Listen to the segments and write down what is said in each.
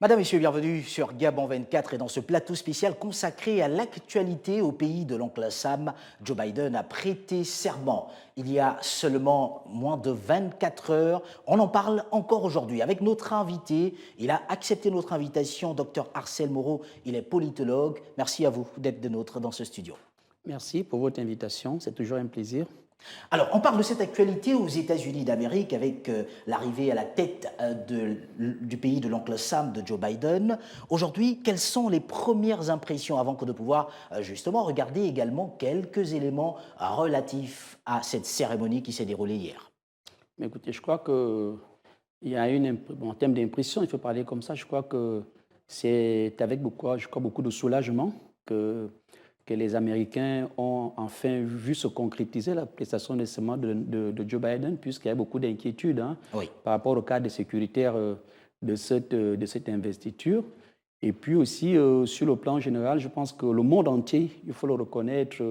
Madame, Messieurs, bienvenue sur Gabon 24 et dans ce plateau spécial consacré à l'actualité au pays de l'oncle Sam, Joe Biden a prêté serment il y a seulement moins de 24 heures. On en parle encore aujourd'hui avec notre invité. Il a accepté notre invitation, Dr Arcel Moreau, il est politologue. Merci à vous d'être de nôtres dans ce studio. Merci pour votre invitation, c'est toujours un plaisir. Alors, on parle de cette actualité aux États-Unis d'Amérique avec l'arrivée à la tête du pays de l'oncle Sam de Joe Biden. Aujourd'hui, quelles sont les premières impressions avant que de pouvoir justement regarder également quelques éléments relatifs à cette cérémonie qui s'est déroulée hier? Mais écoutez, je crois qu'il y a en termes d'impression, il faut parler comme ça, je crois que c'est avec beaucoup de soulagement que les Américains ont enfin vu se concrétiser la prestation de serment de Joe Biden, puisqu'il y a beaucoup d'inquiétudes Oui. par rapport au cadre sécuritaire de cette investiture. Et puis aussi, sur le plan général, je pense que le monde entier, il faut le reconnaître,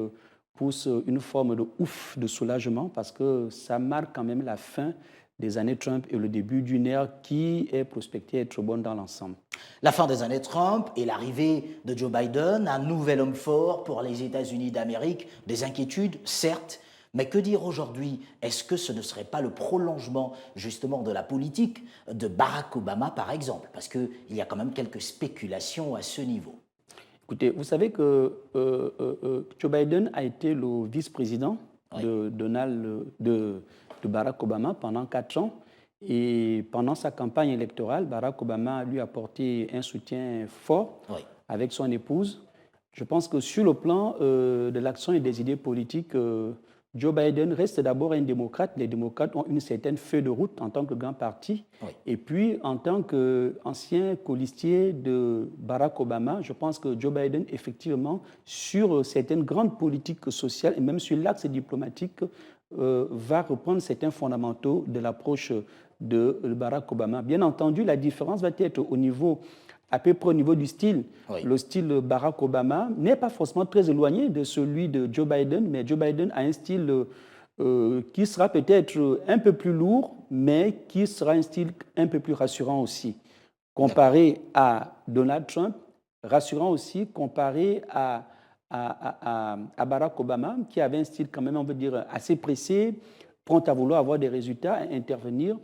pousse une forme de ouf, de soulagement, parce que ça marque quand même la fin des années Trump et le début d'une ère qui est prospectée être bonne dans l'ensemble. La fin des années Trump et l'arrivée de Joe Biden, un nouvel homme fort pour les États-Unis d'Amérique, des inquiétudes, certes, mais que dire aujourd'hui? Est-ce que ce ne serait pas le prolongement justement de la politique de Barack Obama, par exemple? Parce qu'il y a quand même quelques spéculations à ce niveau. Écoutez, vous savez que Joe Biden a été le vice-président Oui. de Barack Obama pendant 4 ans. Et pendant sa campagne électorale, Barack Obama lui a apporté un soutien fort avec son épouse. Je pense que sur le plan de l'action et des idées politiques, Joe Biden reste d'abord un démocrate. Les démocrates ont une certaine feuille de route en tant que grand parti. Oui. Et puis, en tant qu'ancien colistier de Barack Obama, je pense que Joe Biden, effectivement, sur certaines grandes politiques sociales et même sur l'axe diplomatique, va reprendre certains fondamentaux de l'approche de Barack Obama. Bien entendu, la différence va être à peu près au niveau du style. Oui. Le style Barack Obama n'est pas forcément très éloigné de celui de Joe Biden, mais Joe Biden a un style qui sera peut-être un peu plus lourd, mais qui sera un style un peu plus rassurant aussi. Comparé à Donald Trump, rassurant aussi comparé à Barack Obama, qui avait un style quand même, on veut dire, assez pressé, prompt à vouloir avoir des résultats, à intervenir.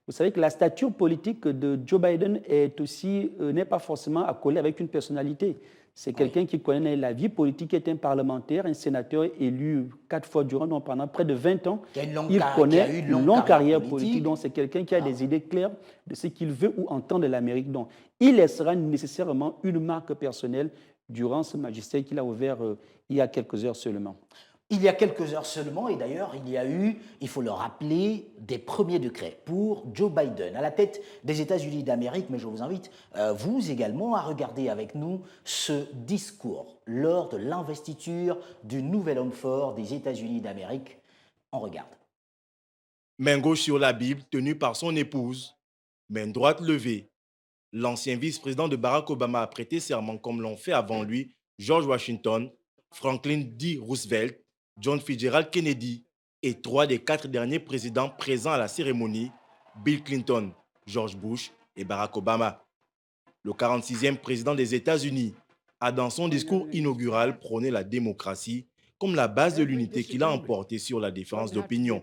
Vous savez que la stature politique de Joe Biden n'est pas forcément accolée avec une personnalité. C'est quelqu'un qui connaît la vie politique, qui est un parlementaire, un sénateur élu 4 fois pendant près de 20 ans. Il connaît une longue carrière politique. Donc c'est quelqu'un qui a des idées claires de ce qu'il veut ou entend de l'Amérique. Donc il laissera nécessairement une marque personnelle durant ce magistère qu'il a ouvert il y a quelques heures seulement. Il y a quelques heures seulement, et d'ailleurs, il y a eu, il faut le rappeler, des premiers décrets pour Joe Biden à la tête des États-Unis d'Amérique. Mais je vous invite, vous également, à regarder avec nous ce discours lors de l'investiture du nouvel homme fort des États-Unis d'Amérique. On regarde. Main gauche sur la Bible, tenue par son épouse, main droite levée. L'ancien vice-président de Barack Obama a prêté serment comme l'ont fait avant lui George Washington, Franklin D. Roosevelt, John Fitzgerald Kennedy et 3 des 4 derniers présidents présents à la cérémonie, Bill Clinton, George Bush et Barack Obama. Le 46e président des États-Unis a dans son discours inaugural prôné la démocratie comme la base de l'unité qu'il a emportée sur la différence d'opinion.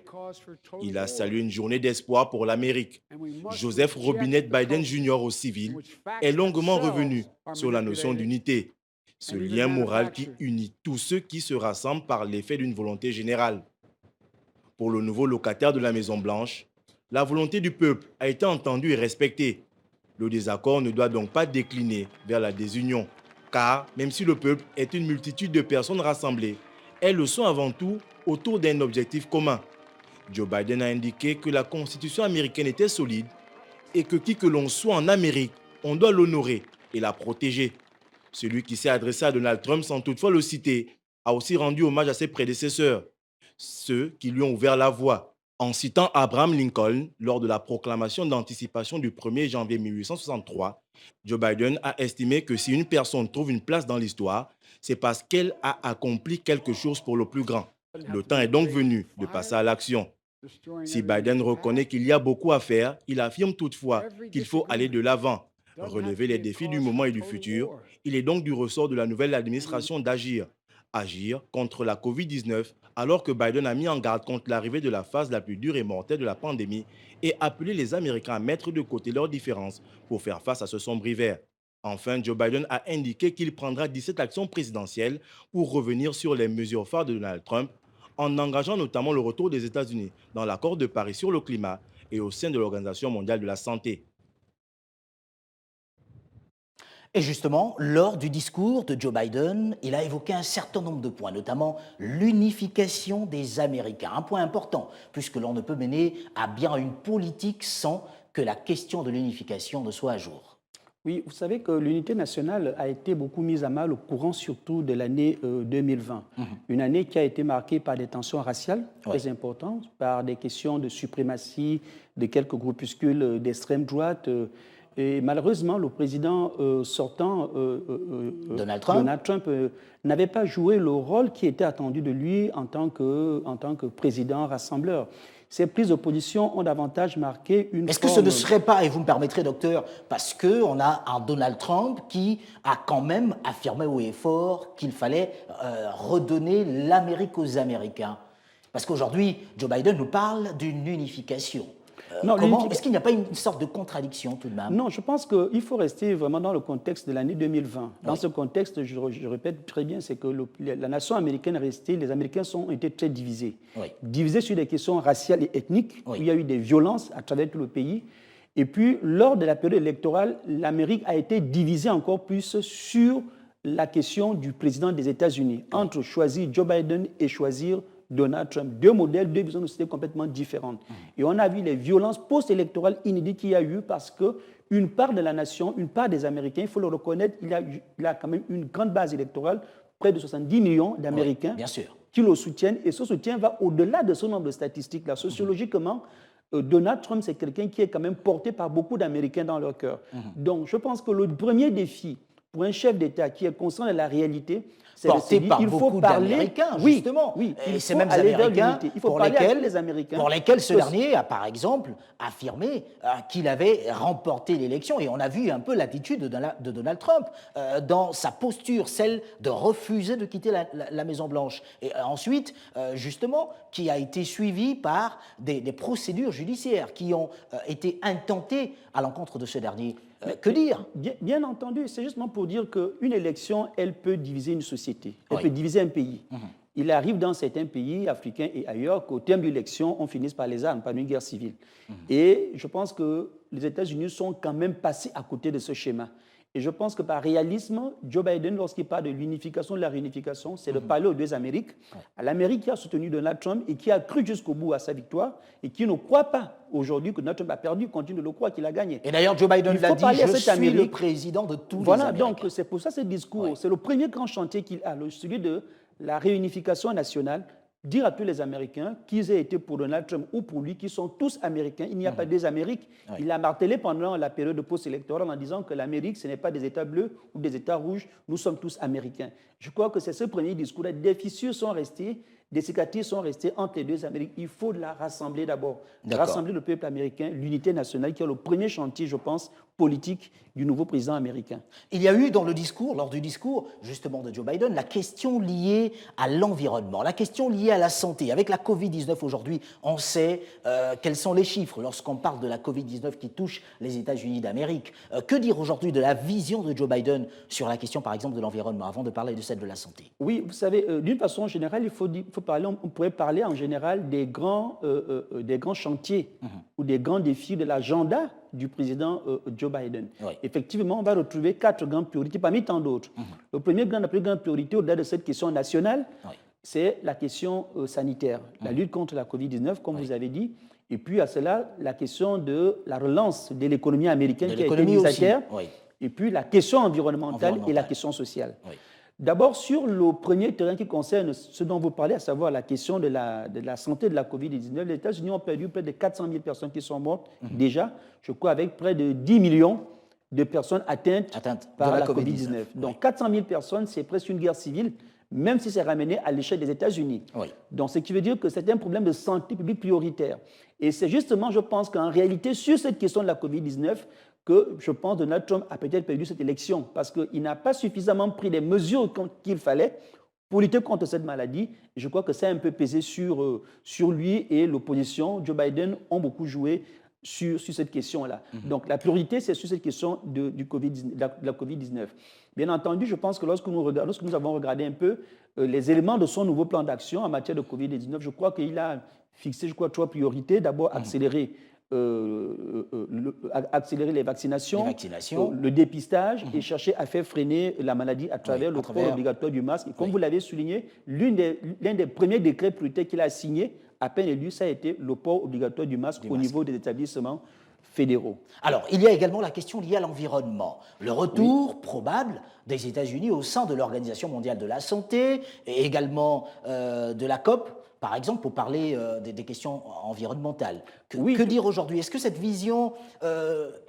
Il a salué une journée d'espoir pour l'Amérique. Joseph Robinette Biden Jr. au civil est longuement revenu sur la notion d'unité, ce lien moral qui unit tous ceux qui se rassemblent par l'effet d'une volonté générale. Pour le nouveau locataire de la Maison-Blanche, la volonté du peuple a été entendue et respectée. Le désaccord ne doit donc pas décliner vers la désunion, car même si le peuple est une multitude de personnes rassemblées, elles le sont avant tout autour d'un objectif commun. Joe Biden a indiqué que la Constitution américaine était solide et que qui que l'on soit en Amérique, on doit l'honorer et la protéger. Celui qui s'est adressé à Donald Trump sans toutefois le citer a aussi rendu hommage à ses prédécesseurs, ceux qui lui ont ouvert la voie. En citant Abraham Lincoln lors de la proclamation d'anticipation du 1er janvier 1863, Joe Biden a estimé que si une personne trouve une place dans l'histoire, c'est parce qu'elle a accompli quelque chose pour le plus grand. Le temps est donc venu de passer à l'action. Si Biden reconnaît qu'il y a beaucoup à faire, il affirme toutefois qu'il faut aller de l'avant, Relever les défis du moment et du futur, il est donc du ressort de la nouvelle administration d'agir. Agir contre la Covid-19 alors que Biden a mis en garde contre l'arrivée de la phase la plus dure et mortelle de la pandémie et appelé les Américains à mettre de côté leurs différences pour faire face à ce sombre hiver. Enfin, Joe Biden a indiqué qu'il prendra 17 actions présidentielles pour revenir sur les mesures phares de Donald Trump, en engageant notamment le retour des États-Unis dans l'accord de Paris sur le climat et au sein de l'Organisation mondiale de la santé. Et justement, lors du discours de Joe Biden, il a évoqué un certain nombre de points, notamment l'unification des Américains. Un point important, puisque l'on ne peut mener à bien une politique sans que la question de l'unification ne soit à jour. Oui, vous savez que l'unité nationale a été beaucoup mise à mal au courant surtout de l'année 2020. Une année qui a été marquée par des tensions raciales très importantes, par des questions de suprématie de quelques groupuscules d'extrême droite. Et malheureusement, le président sortant, Donald Trump, n'avait pas joué le rôle qui était attendu de lui en tant que président rassembleur. Ces prises de position ont davantage marqué une Est-ce que ce ne serait pas, et vous me permettrez, docteur, parce qu'on a un Donald Trump qui a quand même affirmé haut et fort qu'il fallait redonner l'Amérique aux Américains? Parce qu'aujourd'hui, Joe Biden nous parle d'une unification. Est-ce qu'il n'y a pas une sorte de contradiction tout de même? Non, je pense qu'il faut rester vraiment dans le contexte de l'année 2020. Dans ce contexte, je répète très bien, c'est que la nation américaine est restée, les Américains ont été très divisés. Divisés sur des questions raciales et ethniques, où il y a eu des violences à travers tout le pays. Et puis, lors de la période électorale, l'Amérique a été divisée encore plus sur la question du président des États-Unis, entre choisir Joe Biden et choisir Donald Trump. Deux modèles, deux visions de société complètement différentes. Et on a vu les violences post-électorales inédites qu'il y a eu parce qu'une part de la nation, une part des Américains, il faut le reconnaître, il a quand même une grande base électorale, près de 70 millions d'Américains qui le soutiennent. Et ce soutien va au-delà de ce nombre de statistiques-là. Sociologiquement, Donald Trump, c'est quelqu'un qui est quand même porté par beaucoup d'Américains dans leur cœur. Donc je pense que le premier défi pour un chef d'État qui est conscient de la réalité, c'est porté par beaucoup d'Américains, justement. Oui, et ces mêmes Américains pour lesquels ce dernier a, par exemple, affirmé qu'il avait remporté l'élection. Et on a vu un peu l'attitude de Donald Trump dans sa posture, celle de refuser de quitter la Maison-Blanche. Et ensuite, justement, qui a été suivie par des procédures judiciaires qui ont été intentées à l'encontre de ce dernier. Que dire? Bien entendu, c'est justement pour dire qu'une élection, elle peut diviser une société, elle peut diviser un pays. Il arrive dans certains pays africains et ailleurs qu'au terme de l'élection, on finisse par les armes, par une guerre civile. Et je pense que les États-Unis sont quand même passés à côté de ce schéma. Et je pense que par réalisme, Joe Biden, lorsqu'il parle de l'unification, de la réunification, c'est de parler aux deux Amériques, à l'Amérique qui a soutenu Donald Trump et qui a cru jusqu'au bout à sa victoire et qui ne croit pas aujourd'hui que Donald Trump a perdu, continue de le croire qu'il a gagné. Et d'ailleurs, Joe Biden l'a dit, je suis le président de tous les Américains. Donc c'est pour ça ce discours, c'est le premier grand chantier qu'il a, celui de la réunification nationale. Dire à tous les Américains qu'ils aient été pour Donald Trump ou pour lui, qu'ils sont tous Américains, il n'y a pas deux Amériques. Il a martelé pendant la période post-électorale en disant que l'Amérique, ce n'est pas des États bleus ou des États rouges, nous sommes tous Américains. Je crois que c'est ce premier discours. Des fissures sont restées, des cicatrices sont restées entre les deux Amériques. Il faut la rassembler d'abord. Rassembler le peuple américain, l'unité nationale, qui est le premier chantier, je pense, politique du nouveau président américain. Il y a eu dans le discours, lors du discours justement de Joe Biden, la question liée à l'environnement, la question liée à la santé. Avec la Covid-19 aujourd'hui, on sait quels sont les chiffres lorsqu'on parle de la Covid-19 qui touche les États-Unis d'Amérique. Que dire aujourd'hui de la vision de Joe Biden sur la question par exemple de l'environnement, avant de parler de celle de la santé? Oui, vous savez, d'une façon générale, on pourrait parler en général des grands chantiers ou des grands défis de l'agenda du président Joe Biden. Effectivement, on va retrouver 4 grandes priorités parmi tant d'autres. La plus grande priorité au-delà de cette question nationale, c'est la question sanitaire, la lutte contre la Covid-19, comme vous avez dit. Et puis à cela, la question de la relance de l'économie américaine qui a été mise à terre. Et puis la question environnementale et la question sociale. D'abord, sur le premier terrain qui concerne ce dont vous parlez, à savoir la question de la santé de la Covid-19, les États-Unis ont perdu près de 400 000 personnes qui sont mortes déjà, je crois, avec près de 10 millions de personnes atteintes par la Covid-19. Donc 400 000 personnes, c'est presque une guerre civile, même si c'est ramené à l'échelle des États-Unis. Donc ce qui veut dire que c'est un problème de santé publique prioritaire. Et c'est justement, je pense qu'en réalité, sur cette question de la Covid-19, que je pense que Donald Trump a peut-être perdu cette élection parce qu'il n'a pas suffisamment pris les mesures qu'il fallait pour lutter contre cette maladie. Et je crois que ça a un peu pesé sur lui et l'opposition. Joe Biden ont beaucoup joué sur cette question-là. Donc la priorité, c'est sur cette question de la COVID-19. Bien entendu, je pense que lorsque nous avons regardé un peu les éléments de son nouveau plan d'action en matière de COVID-19, je crois qu'il a fixé, trois priorités. D'abord, accélérer les vaccinations, le dépistage et chercher à faire freiner la maladie à travers le port obligatoire du masque. Et comme vous l'avez souligné, l'un des premiers décrets prioritaires qu'il a signé, à peine élu, ça a été le port obligatoire du masque au niveau des établissements fédéraux. Alors, il y a également la question liée à l'environnement. Le retour probable des États-Unis au sein de l'Organisation mondiale de la santé et également de la COP, par exemple, pour parler des questions environnementales. Que dire aujourd'hui? Est-ce que cette vision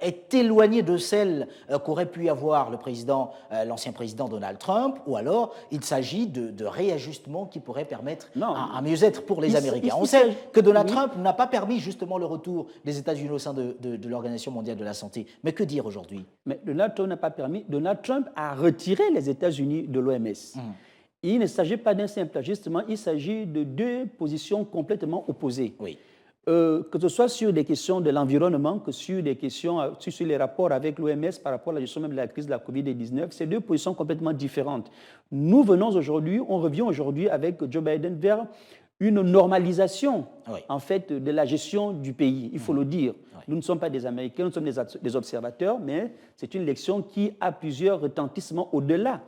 est éloignée de celle qu'aurait pu avoir l'ancien président Donald Trump, ou alors il s'agit de réajustements qui pourraient permettre un mieux-être pour les Américains? On sait que Donald Trump n'a pas permis justement le retour des États-Unis au sein de l'Organisation mondiale de la santé. Mais que dire aujourd'hui? Mais Donald Trump n'a pas permis. Donald Trump a retiré les États-Unis de l'OMS. Il ne s'agit pas d'un simple ajustement, il s'agit de deux positions complètement opposées. Que ce soit sur des questions de l'environnement, que sur des questions sur les rapports avec l'OMS par rapport à la gestion même de la crise de la COVID-19, c'est deux positions complètement différentes. On revient aujourd'hui avec Joe Biden vers une normalisation en fait de la gestion du pays, il faut le dire. Nous ne sommes pas des Américains, nous sommes des observateurs, mais c'est une élection qui a plusieurs retentissements au-delà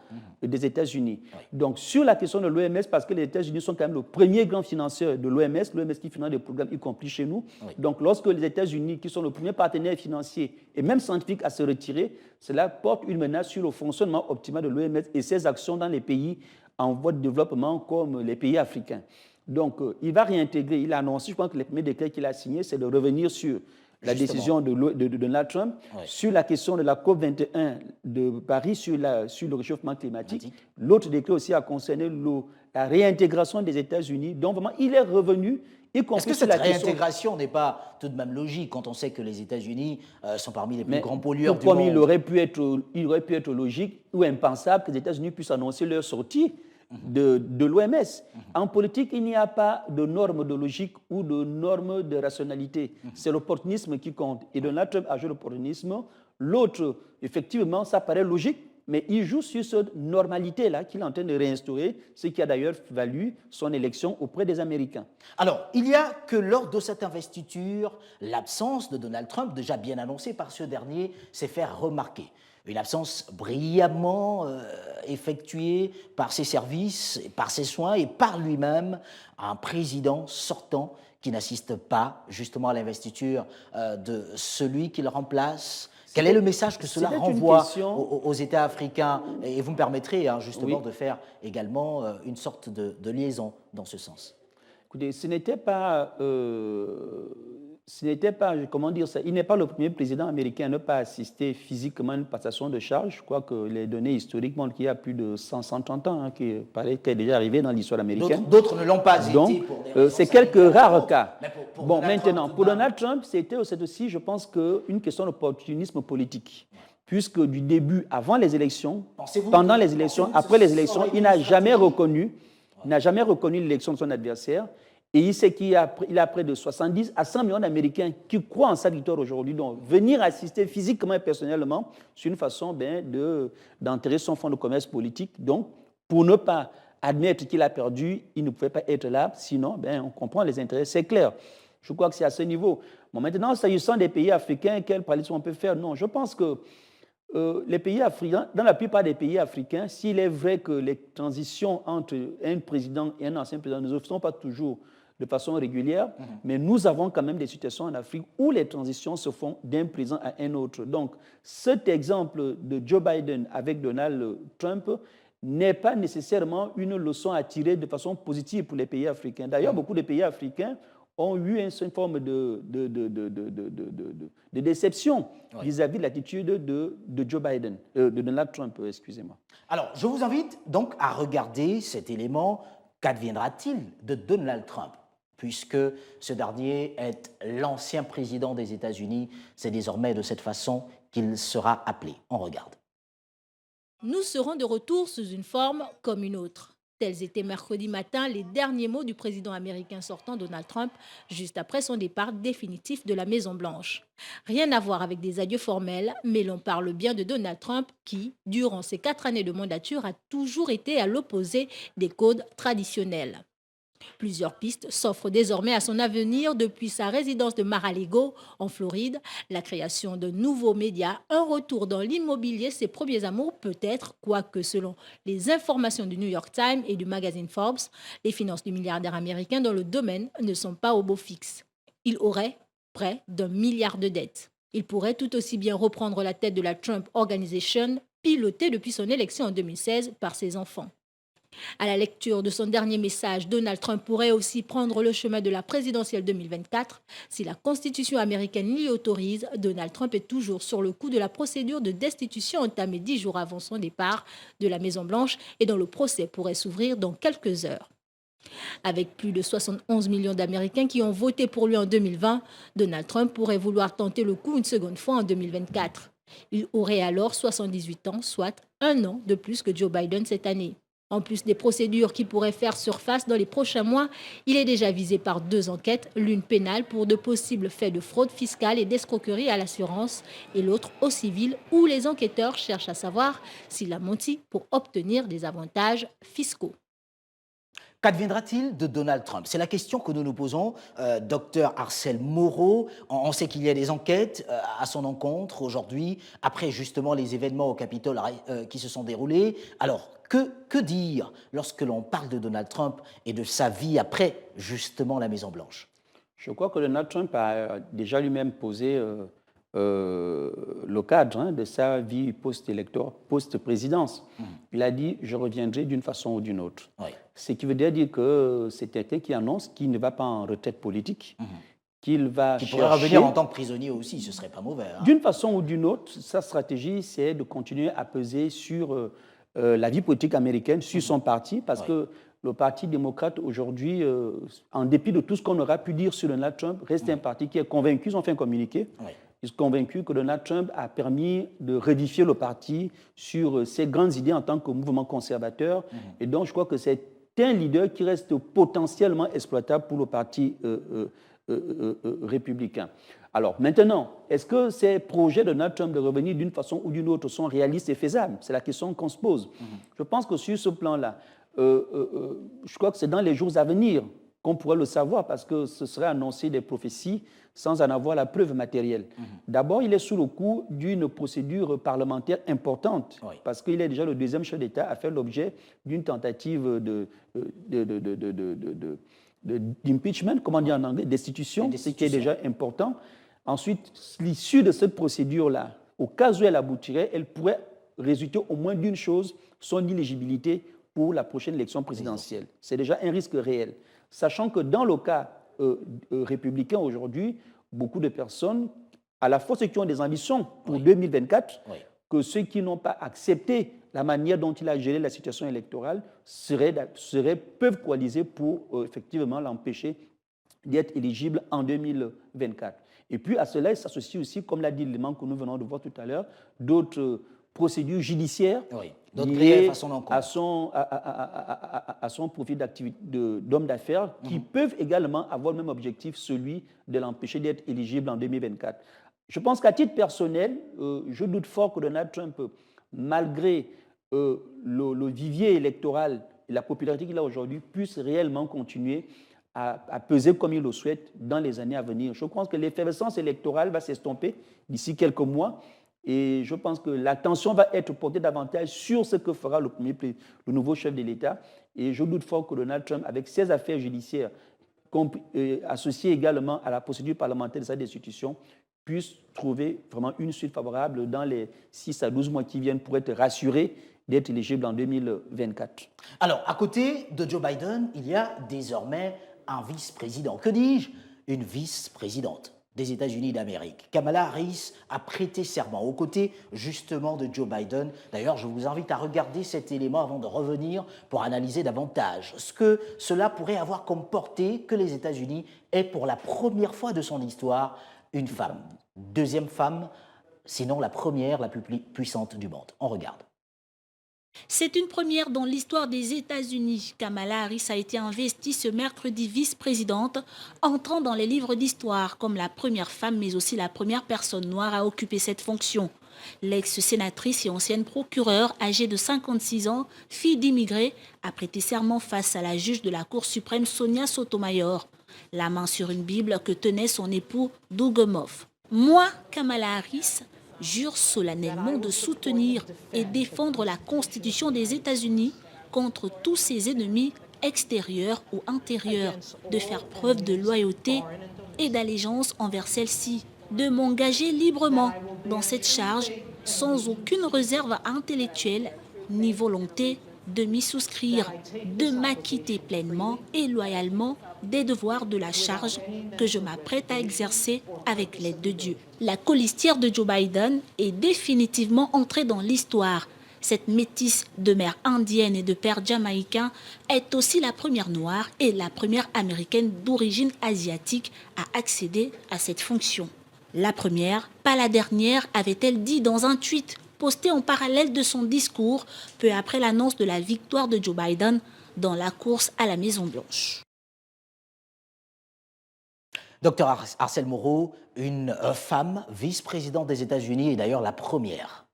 des États-Unis. Donc, sur la question de l'OMS, parce que les États-Unis sont quand même le premier grand financeur de l'OMS qui finance des programmes, y compris chez nous. Donc, lorsque les États-Unis, qui sont le premier partenaire financier et même scientifique à se retirer, cela porte une menace sur le fonctionnement optimal de l'OMS et ses actions dans les pays en voie de développement comme les pays africains. Donc, il va réintégrer, il a annoncé, je pense que les premiers décrets qu'il a signés, c'est de revenir sur la décision de Donald Trump, sur la question de la COP21 de Paris, sur le réchauffement climatique. L'autre décret aussi a concerné la réintégration des États-Unis. Donc, vraiment, il est revenu. Est-ce que cette réintégration n'est pas tout de même logique quand on sait que les États-Unis sont parmi les plus grands pollueurs du monde? Il aurait pu être logique ou impensable que les États-Unis puissent annoncer leur sortie de l'OMS. En politique, il n'y a pas de normes de logique ou de normes de rationalité. C'est l'opportunisme qui compte. Et Donald Trump a joué l'opportunisme. L'autre, effectivement, ça paraît logique, mais il joue sur cette normalité-là qu'il est en train de réinstaurer, ce qui a d'ailleurs valu son élection auprès des Américains. Alors, il n'y a que lors de cette investiture, l'absence de Donald Trump, déjà bien annoncée par ce dernier, s'est fait remarquer. Une absence brillamment effectuée par ses services, par ses soins et par lui-même, un président sortant qui n'assiste pas justement à l'investiture de celui qui le remplace. Quel est le message que cela renvoie aux États africains? Et vous me permettrez justement de faire également une sorte de liaison dans ce sens. Écoutez, ce n'était pas, comment dire ça, il n'est pas le premier président américain à ne pas assister physiquement à une passation de charge. Je crois que les données historiques montrent qu'il y a plus de 130 ans, qui est déjà arrivé dans l'histoire américaine. D'autres ne l'ont pas été. Donc, c'est quelques rares cas. Maintenant, pour Donald Trump, c'est aussi, je pense, une question d'opportunisme politique. Puisque du début, avant les élections, pendant les élections, après les élections, il n'a jamais reconnu l'élection de son adversaire. Et il sait qu'il a près de 70 à 100 millions d'Américains qui croient en sa victoire aujourd'hui. Donc, venir assister physiquement et personnellement, c'est une façon d'enterrer son fonds de commerce politique. Donc, pour ne pas admettre qu'il a perdu, il ne pouvait pas être là. Sinon, on comprend les intérêts, c'est clair. Je crois que c'est à ce niveau. Bon, maintenant, s'agissant des pays africains, quelle prédiction on peut faire? Non, je pense que les pays africains, dans la plupart des pays africains, s'il est vrai que les transitions entre un président et un ancien président ne se font pas toujours de façon régulière, mais nous avons quand même des situations en Afrique où les transitions se font d'un président à un autre. Donc, cet exemple de Joe Biden avec Donald Trump n'est pas nécessairement une leçon à tirer de façon positive pour les pays africains. D'ailleurs, beaucoup de pays africains ont eu une forme de déception vis-à-vis de l'attitude de Joe Biden, de Donald Trump, excusez-moi. Alors, je vous invite donc à regarder cet élément. Qu'adviendra-t-il de Donald Trump? Puisque ce dernier est l'ancien président des États-Unis, c'est désormais de cette façon qu'il sera appelé. On regarde. Nous serons de retour sous une forme comme une autre. Tels étaient mercredi matin les derniers mots du président américain sortant Donald Trump, juste après son départ définitif de la Maison-Blanche. Rien à voir avec des adieux formels, mais l'on parle bien de Donald Trump qui, durant ses 4 années de mandature, a toujours été à l'opposé des codes traditionnels. Plusieurs pistes s'offrent désormais à son avenir depuis sa résidence de Mar-a-Lago, en Floride, la création de nouveaux médias, un retour dans l'immobilier, ses premiers amours peut-être, quoique selon les informations du New York Times et du magazine Forbes, les finances du milliardaire américain dans le domaine ne sont pas au beau fixe. Il aurait près d'1 milliard de dettes. Il pourrait tout aussi bien reprendre la tête de la Trump Organization, pilotée depuis son élection en 2016 par ses enfants. À la lecture de son dernier message, Donald Trump pourrait aussi prendre le chemin de la présidentielle 2024. Si la Constitution américaine l'y autorise, Donald Trump est toujours sur le coup de la procédure de destitution entamée 10 jours avant son départ de la Maison-Blanche et dont le procès pourrait s'ouvrir dans quelques heures. Avec plus de 71 millions d'Américains qui ont voté pour lui en 2020, Donald Trump pourrait vouloir tenter le coup une seconde fois en 2024. Il aurait alors 78 ans, soit 1 an de plus que Joe Biden cette année. En plus des procédures qui pourraient faire surface dans les prochains mois, il est déjà visé par 2 enquêtes, l'une pénale pour de possibles faits de fraude fiscale et d'escroquerie à l'assurance et l'autre au civil où les enquêteurs cherchent à savoir s'il a menti pour obtenir des avantages fiscaux. Qu'adviendra-t-il de Donald Trump? C'est la question que nous nous posons. Docteur Arcel Moreau, on sait qu'il y a des enquêtes à son encontre aujourd'hui, après justement les événements au Capitole qui se sont déroulés. Alors, que dire lorsque l'on parle de Donald Trump et de sa vie après justement la Maison-Blanche? Je crois que Donald Trump a déjà lui-même posé le cadre de sa vie post-présidence. Il a dit « je reviendrai d'une façon ou d'une autre Oui. ». Ce qui veut dire que c'est quelqu'un qui annonce qu'il ne va pas en retraite politique, qu'il va Qui chercher... pourrait revenir en tant que prisonnier aussi, ce serait pas mauvais. Hein. D'une façon ou d'une autre, sa stratégie, c'est de continuer à peser sur la vie politique américaine, sur son parti, parce que le Parti démocrate aujourd'hui, en dépit de tout ce qu'on aura pu dire sur Donald Trump, reste un parti qui est convaincu, ils ont fait un communiqué, ils sont convaincus que Donald Trump a permis de rédifier le parti sur ses grandes idées en tant que mouvement conservateur. Et donc, je crois que c'est un leader qui reste potentiellement exploitable pour le Parti républicain. Alors maintenant, est-ce que ces projets de Donald Trump de revenir d'une façon ou d'une autre sont réalistes et faisables? C'est la question qu'on se pose. Je pense que sur ce plan-là, je crois que c'est dans les jours à venir qu'on pourrait le savoir, parce que ce serait annoncer des prophéties sans en avoir la preuve matérielle. D'abord, il est sous le coup d'une procédure parlementaire importante, parce qu'il est déjà le deuxième chef d'État à faire l'objet d'une tentative d'impeachment, comment on dit en anglais, destitution, ce qui est déjà important. Ensuite, l'issue de cette procédure-là, au cas où elle aboutirait, elle pourrait résulter au moins d'une chose, son inéligibilité pour la prochaine élection présidentielle. C'est déjà un risque réel. Sachant que dans le cas républicain aujourd'hui, beaucoup de personnes, à la fois ceux qui ont des ambitions pour 2024, que ceux qui n'ont pas accepté la manière dont il a géré la situation électorale, peuvent coaliser pour effectivement l'empêcher d'être éligible en 2024. Et puis à cela, il s'associe aussi, comme l'a dit l'élément que nous venons de voir tout à l'heure, d'autres procédures judiciaires liées à son profil d'homme d'affaires qui peuvent également avoir le même objectif, celui de l'empêcher d'être éligible en 2024. Je pense qu'à titre personnel, je doute fort que Donald Trump, malgré le vivier électoral et la popularité qu'il a aujourd'hui, puisse réellement continuer à peser comme il le souhaite dans les années à venir. Je pense que l'effervescence électorale va s'estomper d'ici quelques mois. Et je pense que l'attention va être portée davantage sur ce que fera le nouveau chef de l'État. Et je doute fort que Donald Trump, avec ses affaires judiciaires, associées également à la procédure parlementaire de sa destitution, puisse trouver vraiment une suite favorable dans les 6 à 12 mois qui viennent pour être rassuré d'être éligible en 2024. Alors, à côté de Joe Biden, il y a désormais un vice-président. Que dis-je? Une vice-présidente des États-Unis d'Amérique. Kamala Harris a prêté serment aux côtés justement de Joe Biden. D'ailleurs, je vous invite à regarder cet élément avant de revenir pour analyser davantage ce que cela pourrait avoir comme portée que les États-Unis aient pour la première fois de son histoire une femme. Deuxième femme sinon la première, la plus puissante du monde. On regarde. C'est une première dans l'histoire des États-Unis. Kamala Harris a été investie ce mercredi vice-présidente, entrant dans les livres d'histoire comme la première femme, mais aussi la première personne noire à occuper cette fonction. L'ex-sénatrice et ancienne procureure, âgée de 56 ans, fille d'immigrés, a prêté serment face à la juge de la Cour suprême Sonia Sotomayor, la main sur une Bible que tenait son époux Doug Moff. Moi, Kamala Harris, jure solennellement de soutenir et défendre la Constitution des États-Unis contre tous ses ennemis extérieurs ou intérieurs, de faire preuve de loyauté et d'allégeance envers celle-ci, de m'engager librement dans cette charge sans aucune réserve intellectuelle ni volonté de m'y souscrire, de m'acquitter pleinement et loyalement des devoirs de la charge que je m'apprête à exercer avec l'aide de Dieu. La colistière de Joe Biden est définitivement entrée dans l'histoire. Cette métisse de mère indienne et de père jamaïcain est aussi la première noire et la première américaine d'origine asiatique à accéder à cette fonction. La première, pas la dernière, avait-elle dit dans un tweet posté en parallèle de son discours peu après l'annonce de la victoire de Joe Biden dans la course à la Maison-Blanche. Docteur Arcel Moreau, une femme vice-présidente des États-Unis est d'ailleurs la première.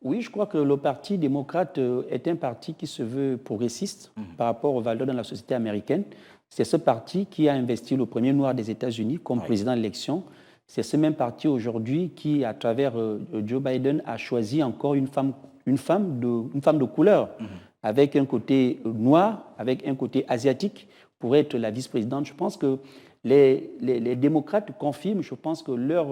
Oui, je crois que le Parti démocrate est un parti qui se veut progressiste par rapport aux valeurs dans la société américaine. C'est ce parti qui a investi le premier noir des États-Unis comme président de l'élection. C'est ce même parti aujourd'hui qui, à travers Joe Biden, a choisi encore une femme de couleur, avec un côté noir, avec un côté asiatique, pour être la vice-présidente. Je pense que les démocrates confirment, je pense que leur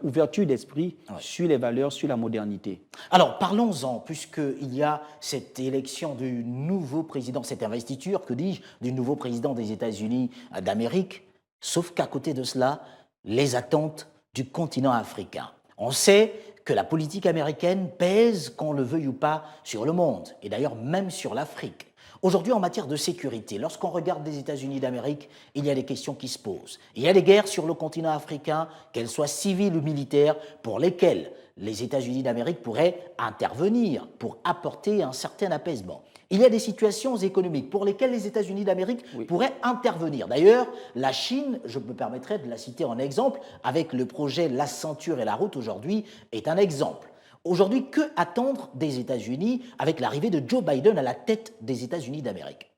ouverture d'esprit sur les valeurs, sur la modernité. Alors, parlons-en, puisqu'il y a cette élection du nouveau président, cette investiture, que dis-je, du nouveau président des États-Unis d'Amérique, sauf qu'à côté de cela, les attentes du continent africain. On sait que la politique américaine pèse, qu'on le veuille ou pas, sur le monde, et d'ailleurs même sur l'Afrique. Aujourd'hui, en matière de sécurité, lorsqu'on regarde les États-Unis d'Amérique, il y a des questions qui se posent. Il y a des guerres sur le continent africain, qu'elles soient civiles ou militaires, pour lesquelles les États-Unis d'Amérique pourraient intervenir pour apporter un certain apaisement. Il y a des situations économiques pour lesquelles les États-Unis d'Amérique pourraient intervenir. D'ailleurs, la Chine, je me permettrai de la citer en exemple, avec le projet La ceinture et la route aujourd'hui, est un exemple. Aujourd'hui, que attendre des États-Unis avec l'arrivée de Joe Biden à la tête des États-Unis d'Amérique?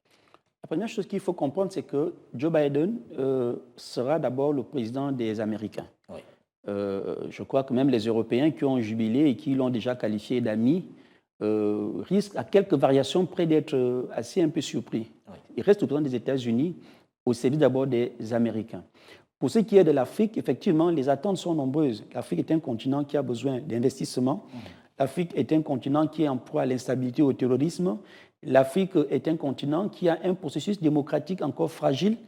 La première chose qu'il faut comprendre, c'est que Joe Biden sera d'abord le président des Américains. Oui. Je crois que même les Européens qui ont jubilé et qui l'ont déjà qualifié d'amis risquent, à quelques variations près, d'être assez un peu surpris. Oui. Il reste au président des États-Unis au service d'abord des Américains. Pour ce qui est de l'Afrique, effectivement, les attentes sont nombreuses. L'Afrique est un continent qui a besoin d'investissement. L'Afrique est un continent qui est en proie à l'instabilité et au terrorisme. L'Afrique est un continent qui a un processus démocratique encore fragile.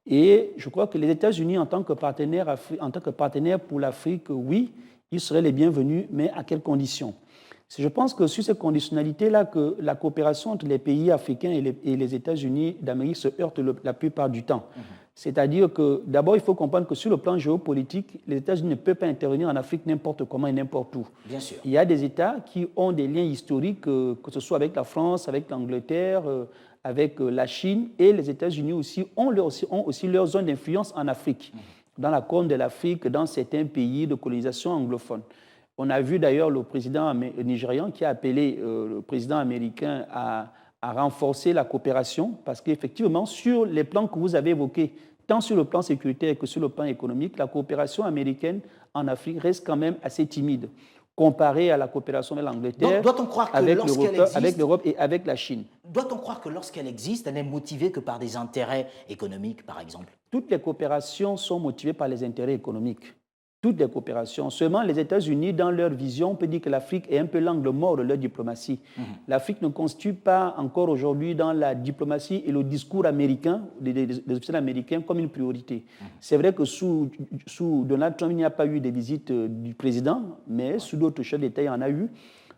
Et je crois que les États-Unis, en tant que partenaire pour l'Afrique, oui, ils seraient les bienvenus, mais à quelles conditions? Je pense que sur ces conditionnalités-là, que la coopération entre les pays africains et les États-Unis d'Amérique se heurte la plupart du temps. C'est-à-dire que, d'abord, il faut comprendre que sur le plan géopolitique, les États-Unis ne peuvent pas intervenir en Afrique n'importe comment et n'importe où. Bien sûr. Il y a des États qui ont des liens historiques, que ce soit avec la France, avec l'Angleterre, avec la Chine, et les États-Unis aussi ont aussi leur zone d'influence en Afrique, dans la Corne de l'Afrique, dans certains pays de colonisation anglophone. On a vu d'ailleurs le président nigérian qui a appelé le président américain à renforcer la coopération, parce qu'effectivement, sur les plans que vous avez évoqués, tant sur le plan sécuritaire que sur le plan économique, la coopération américaine en Afrique reste quand même assez timide, comparée à la coopération avec l'Angleterre, avec l'Europe et avec la Chine. Doit-on croire que lorsqu'elle existe, elle n'est motivée que par des intérêts économiques, par exemple? Toutes les coopérations sont motivées par les intérêts économiques. Toutes les coopérations. Seulement, les États-Unis, dans leur vision, on peut dire que l'Afrique est un peu l'angle mort de leur diplomatie. L'Afrique ne constitue pas encore aujourd'hui dans la diplomatie et le discours américain, des officiels américains, comme une priorité. C'est vrai que sous Donald Trump, il n'y a pas eu de visite du président, mais sous d'autres chefs d'État, il y en a eu.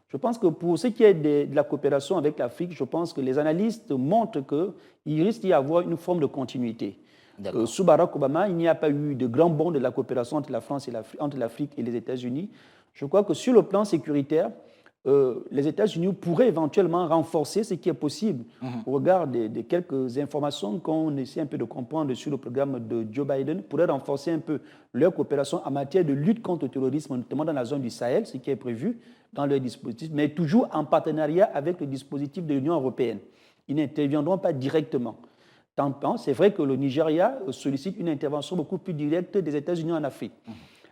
Je pense que pour ce qui est de la coopération avec l'Afrique, je pense que les analystes montrent qu'il risque d'y avoir une forme de continuité. Sous Barack Obama, il n'y a pas eu de grand bond de la coopération entre la France et entre l'Afrique et les États-Unis. Je crois que sur le plan sécuritaire, les États-Unis pourraient éventuellement renforcer ce qui est possible au regard de quelques informations qu'on essaie un peu de comprendre sur le programme de Joe Biden, pourraient renforcer un peu leur coopération en matière de lutte contre le terrorisme, notamment dans la zone du Sahel, ce qui est prévu dans leur dispositif, mais toujours en partenariat avec le dispositif de l'Union européenne. Ils n'interviendront pas directement. C'est vrai que le Nigeria sollicite une intervention beaucoup plus directe des États-Unis en Afrique.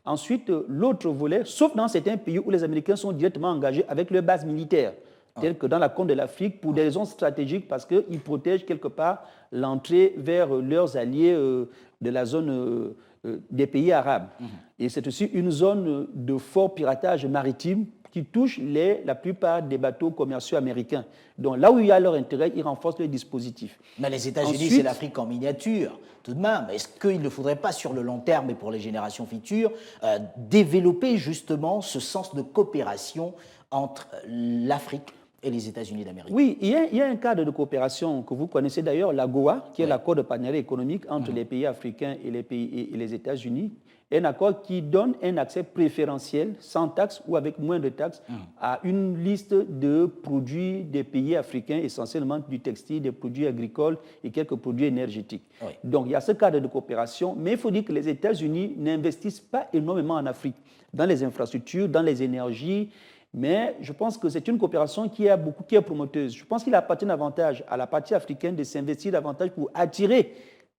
Ensuite, l'autre volet, sauf dans certains pays où les Américains sont directement engagés avec leurs bases militaires, telles que dans la Corne de l'Afrique, pour des raisons stratégiques, parce qu'ils protègent quelque part l'entrée vers leurs alliés de la zone des pays arabes. Et c'est aussi une zone de fort piratage maritime qui touche la plupart des bateaux commerciaux américains. Donc là où il y a leur intérêt, ils renforcent les dispositifs. Mais les États-Unis, c'est l'Afrique en miniature, tout de même. Est-ce qu'il ne faudrait pas, sur le long terme et pour les générations futures, développer justement ce sens de coopération entre l'Afrique et les États-Unis d'Amérique? Oui, il y a un cadre de coopération que vous connaissez d'ailleurs, l'AGOA, qui est l'accord de partenariat économique entre les pays africains et les États-Unis. Un accord qui donne un accès préférentiel, sans taxes ou avec moins de taxes, à une liste de produits des pays africains, essentiellement du textile, des produits agricoles et quelques produits énergétiques. Oui. Donc il y a ce cadre de coopération, mais il faut dire que les États-Unis n'investissent pas énormément en Afrique, dans les infrastructures, dans les énergies, mais je pense que c'est une coopération qui est promoteuse. Je pense qu'il appartient davantage à la partie africaine de s'investir davantage pour attirer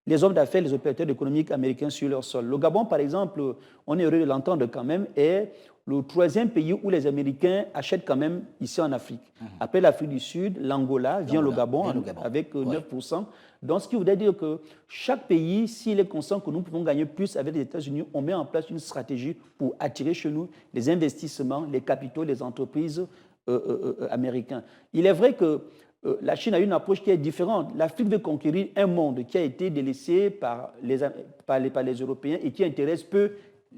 les hommes d'affaires, les opérateurs économiques américains sur leur sol. Le Gabon, par exemple, on est heureux de l'entendre quand même, est le troisième pays où les Américains achètent quand même ici en Afrique. Après l'Afrique du Sud, l'Angola vient le Gabon avec 9%. Donc, ce qui voudrait dire que chaque pays, s'il est conscient que nous pouvons gagner plus avec les États-Unis, on met en place une stratégie pour attirer chez nous les investissements, les capitaux, les entreprises américains. Il est vrai que la Chine a une approche qui est différente. L'Afrique veut conquérir un monde qui a été délaissé par les Européens et qui intéresse peu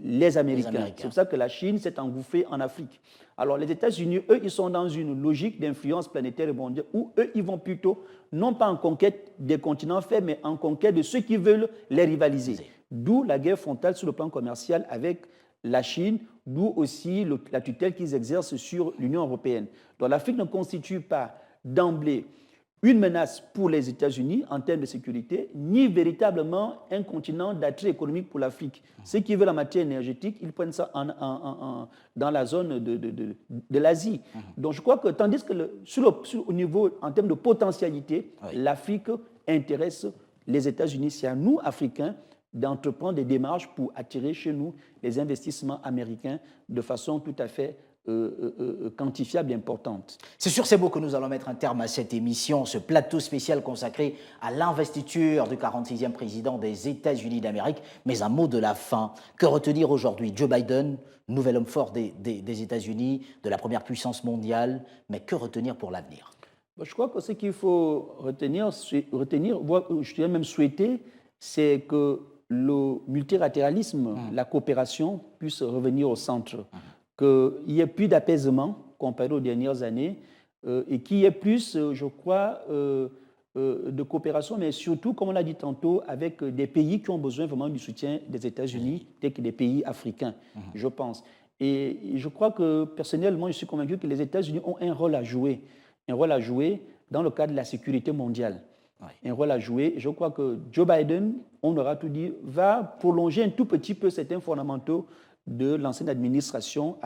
les Américains. C'est pour ça que la Chine s'est engouffrée en Afrique. Alors les États-Unis, eux, ils sont dans une logique d'influence planétaire et mondiale où eux, ils vont plutôt, non pas en conquête des continents faibles, mais en conquête de ceux qui veulent les rivaliser. D'où la guerre frontale sur le plan commercial avec la Chine, d'où aussi la tutelle qu'ils exercent sur l'Union européenne. Donc l'Afrique ne constitue pas d'emblée une menace pour les États-Unis en termes de sécurité, ni véritablement un continent d'attrait économique pour l'Afrique. Ceux qui veulent la matière énergétique, ils prennent ça dans la zone de l'Asie. Donc je crois que, tandis que au niveau, en termes de potentialité, l'Afrique intéresse les États-Unis. C'est à nous, Africains, d'entreprendre des démarches pour attirer chez nous les investissements américains de façon tout à fait quantifiable et importante. C'est sur ces mots que nous allons mettre un terme à cette émission, ce plateau spécial consacré à l'investiture du 46e président des États-Unis d'Amérique. Mais un mot de la fin. Que retenir aujourd'hui? Joe Biden, nouvel homme fort des États-Unis, de la première puissance mondiale, mais que retenir pour l'avenir? Je crois que ce qu'il faut retenir, je dirais même souhaiter, c'est que le multilatéralisme, la coopération puisse revenir au centre. Qu'il y ait plus d'apaisement comparé aux dernières années et qu'il y ait plus, je crois, de coopération, mais surtout, comme on l'a dit tantôt, avec des pays qui ont besoin vraiment du soutien des États-Unis, tels que des pays africains, je pense. Et je crois que, personnellement, je suis convaincu que les États-Unis ont un rôle à jouer dans le cadre de la sécurité mondiale. Un rôle à jouer. Je crois que Joe Biden, on aura tout dit, va prolonger un tout petit peu certains fondamentaux de l'ancienne administration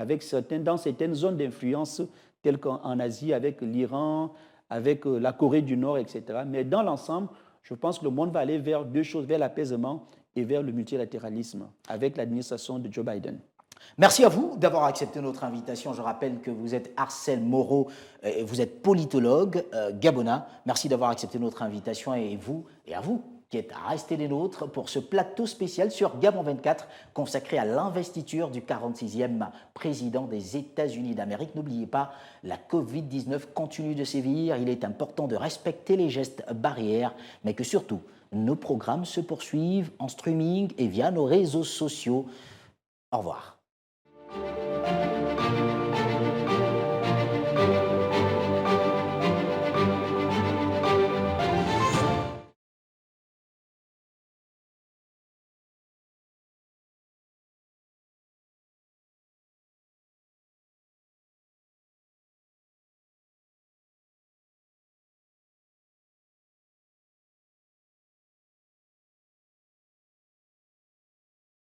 dans certaines zones d'influence telles qu'en Asie avec l'Iran, avec la Corée du Nord, etc. Mais dans l'ensemble, je pense que le monde va aller vers deux choses, vers l'apaisement et vers le multilatéralisme avec l'administration de Joe Biden. Merci à vous d'avoir accepté notre invitation. Je rappelle que vous êtes Arcel Moreau, vous êtes politologue gabonais. Merci d'avoir accepté notre invitation et à vous qui êtes restés les nôtres pour ce plateau spécial sur Gabon 24 consacré à l'investiture du 46e président des États-Unis d'Amérique. N'oubliez pas, la Covid-19 continue de sévir. Il est important de respecter les gestes barrières, mais que surtout, nos programmes se poursuivent en streaming et via nos réseaux sociaux. Au revoir.